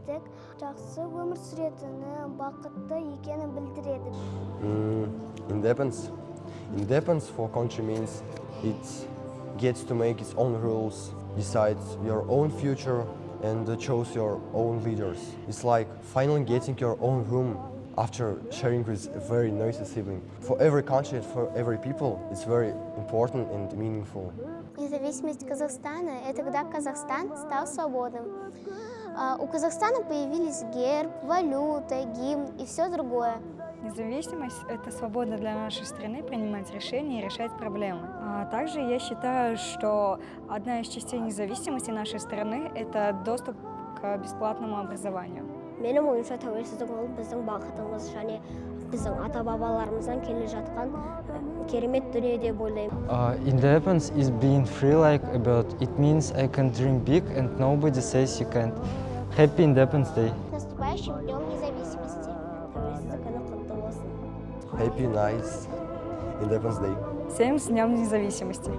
тәуелсіздік жақсы өмір сүретіні, бақытты екенін білдіреді. Independence. Independence for country means it gets to make its own rules, decide your own future, and choose your own leaders. It's like finally getting your own room after sharing with a very noisy sibling. For every country, for every people, it's very important and meaningful. Независимость Казахстана – это когда Казахстан стал свободным. У Казахстана появились герб, валюта, гимн и все другое. Независимость – это свобода для нашей страны принимать решения и решать проблемы. А также я считаю, что одна из частей независимости нашей страны – это доступ к бесплатному образованию. Менің ойымша тәуелсіздік ол біздің бақытымыз және біздің ата-бабаларымыздан келе жатқан керемет дүние деп ойлаймын. Independence is being free like a bird. It means I can dream big and nobody says you can't. Happy Independence Day. С наступающим днем независимости. Тәуелсіздік күні құтты болсын. Happy, nice Independence Day. Всем с Днем независимости!